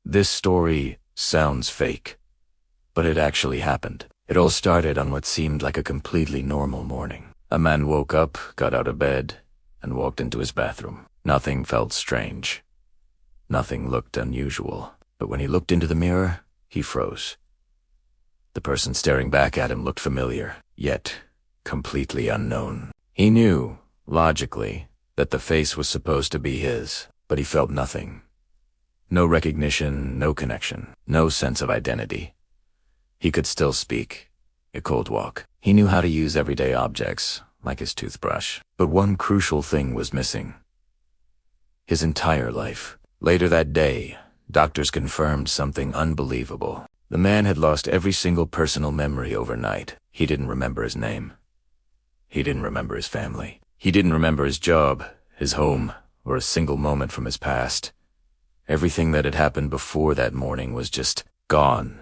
This story sounds fake, but it actually happened. It all started on what seemed like a completely normal morning. A man woke up, got out of bed, and walked into his bathroom. Nothing felt strange. Nothing looked unusual. But when he looked into the mirror, he froze. The person staring back at him looked familiar, yet completely unknown. He knew, logically, that the face was supposed to be his, but he felt nothing. No recognition, no connection, no sense of identity. He could still speak, a cold walk. He knew how to use everyday objects, like his toothbrush. But one crucial thing was missing. His entire life. Later that day, doctors confirmed something unbelievable. The man had lost every single personal memory overnight. He didn't remember his name. He didn't remember his family. He didn't remember his job, his home, or a single moment from his past. Everything that had happened before that morning was just gone.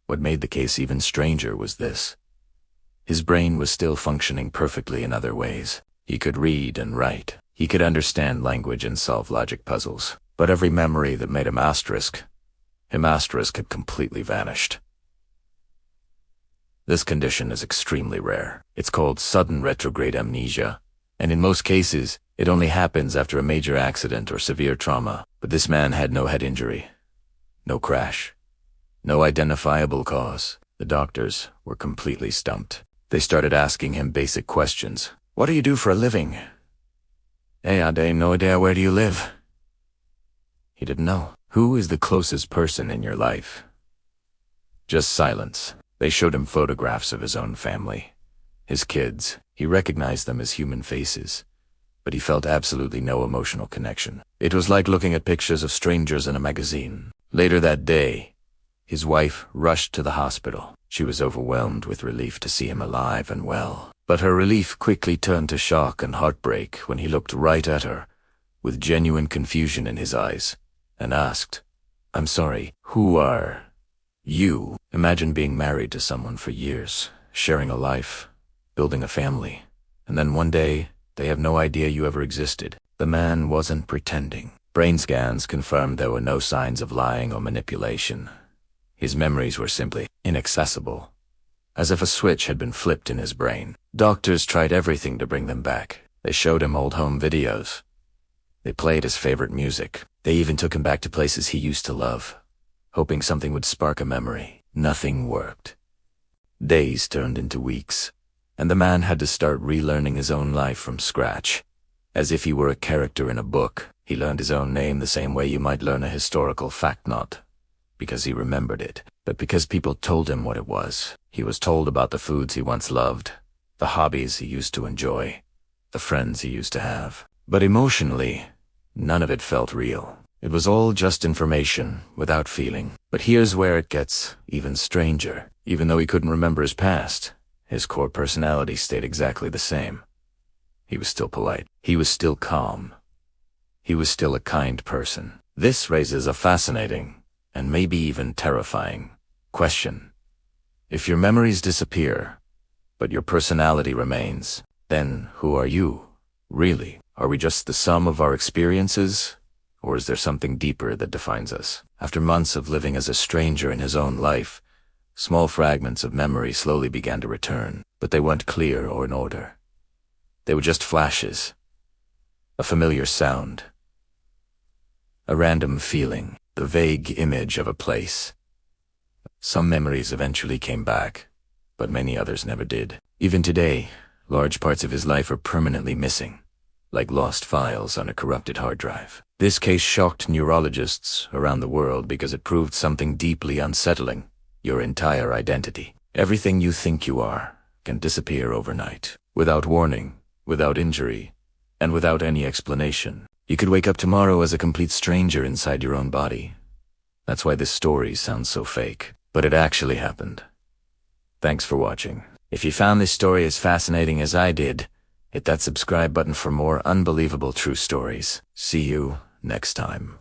What made the case even stranger was this. His brain was still functioning perfectly in other ways. He could read and write. He could understand language and solve logic puzzles. But every memory that made him asterisk had completely vanished. This condition is extremely rare. It's called sudden retrograde amnesia, and in most cases, it only happens after a major accident or severe trauma. But this man had no head injury, no crash, no identifiable cause. The doctors were completely stumped. They started asking him basic questions. What do you do for a living? Hey, I have no idea, where do you live? He didn't know. Who is the closest person in your life? Just silence. They showed him photographs of his own family, his kids. He recognized them as human faces, but he felt absolutely no emotional connection. It was like looking at pictures of strangers in a magazine. Later that day, his wife rushed to the hospital. She was overwhelmed with relief to see him alive and well. But her relief quickly turned to shock and heartbreak when he looked right at her, with genuine confusion in his eyes, and asked, "I'm sorry, who are you?" Imagine being married to someone for years, sharing a life, building a family, and then one day, they have no idea you ever existed. The man wasn't pretending. Brain scans confirmed there were no signs of lying or manipulation. His memories were simply inaccessible, as if a switch had been flipped in his brain. Doctors tried everything to bring them back. They showed him old home videos. They played his favorite music. They even took him back to places he used to love, hoping something would spark a memory. Nothing worked. Days turned into weeks, and the man had to start relearning his own life from scratch, as if he were a character in a book. He learned his own name the same way you might learn a historical fact, not because he remembered it, but because people told him what it was. He was told about the foods he once loved, the hobbies he used to enjoy, the friends he used to have. But emotionally, none of it felt real. It was all just information, without feeling. But here's where it gets even stranger. Even though he couldn't remember his past, his core personality stayed exactly the same. He was still polite. He was still calm. He was still a kind person. This raises a fascinating, and maybe even terrifying, question. If your memories disappear, but your personality remains, then who are you, really? Are we just the sum of our experiences? Or is there something deeper that defines us? After months of living as a stranger in his own life, small fragments of memory slowly began to return, but they weren't clear or in order. They were just flashes. A familiar sound. A random feeling. The vague image of a place. Some memories eventually came back, but many others never did. Even today, large parts of his life are permanently missing, like lost files on a corrupted hard drive. This case shocked neurologists around the world because it proved something deeply unsettling: your entire identity. Everything you think you are can disappear overnight, without warning, without injury, and without any explanation. You could wake up tomorrow as a complete stranger inside your own body. That's why this story sounds so fake, but it actually happened. Thanks for watching. If you found this story as fascinating as I did, hit that subscribe button for more unbelievable true stories. See you next time.